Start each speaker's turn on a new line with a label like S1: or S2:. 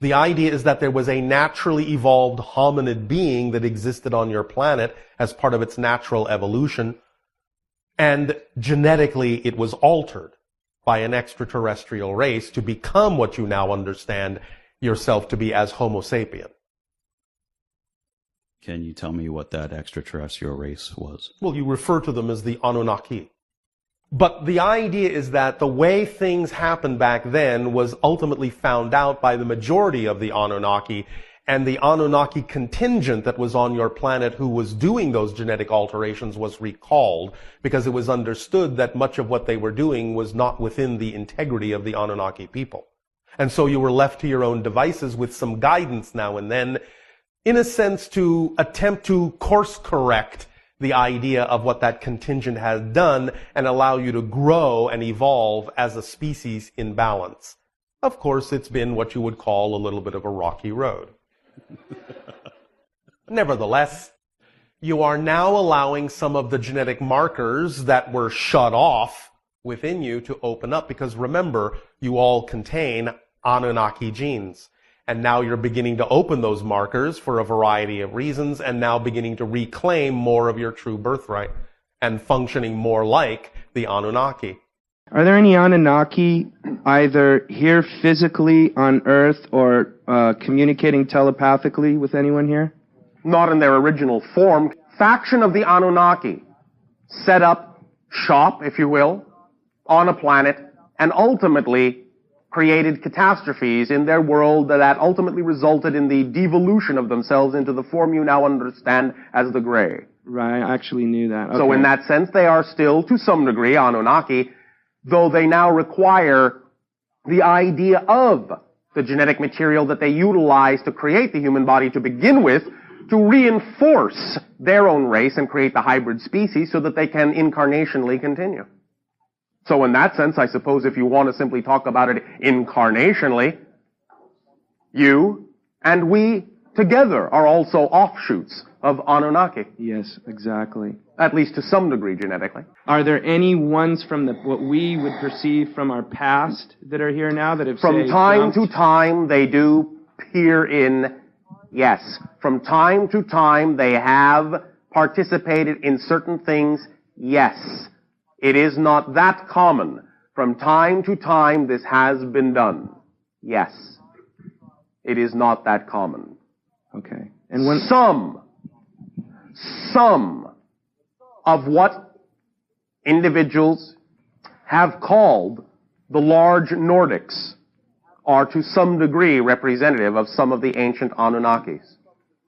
S1: The idea is that there was a naturally evolved hominid being that existed on your planet as part of its natural evolution, and genetically it was altered by an extraterrestrial race to become what you now understand yourself to be as Homo sapien.
S2: Can you tell me what that extraterrestrial race was?
S1: Well, you refer to them as the Anunnaki. But the idea is that the way things happened back then was ultimately found out by the majority of the Anunnaki, and the Anunnaki contingent that was on your planet who was doing those genetic alterations was recalled because it was understood that much of what they were doing was not within the integrity of the Anunnaki people. And so you were left to your own devices with some guidance now and then, in a sense to attempt to course correct the idea of what that contingent has done and allow you to grow and evolve as a species in balance. Of course, it's been what you would call a little bit of a rocky road. Nevertheless, you are now allowing some of the genetic markers that were shut off within you to open up, because remember, you all contain Anunnaki genes. And now you're beginning to open those markers for a variety of reasons, and now beginning to reclaim more of your true birthright and functioning more like the Anunnaki.
S3: Are there any Anunnaki either here physically on Earth or communicating telepathically with anyone here?
S4: Not in their original form. Faction of the Anunnaki set up shop, if you will, on a planet, and ultimately created catastrophes in their world that ultimately resulted in the devolution of themselves into the form you now understand as the Gray.
S3: Right, I actually knew that. Okay.
S4: So in that sense, they are still, to some degree, Anunnaki, though they now require the idea of the genetic material that they utilize to create the human body to begin with, to reinforce their own race and create the hybrid species so that they can incarnationally continue. So in that sense, I suppose if you want to simply talk about it incarnationally, you and we together are also offshoots of Anunnaki.
S3: Yes, exactly.
S4: At least to some degree genetically.
S3: Are there any ones from what we would perceive from our past that are here now that have
S4: From time to time they do peer in, yes. From time to time they have participated in certain things, yes. It is not that common. From time to time this has been done. Yes. It is not that common.
S3: Okay. And when
S4: some of what individuals have called the large Nordics are to some degree representative of some of the ancient Anunnakis.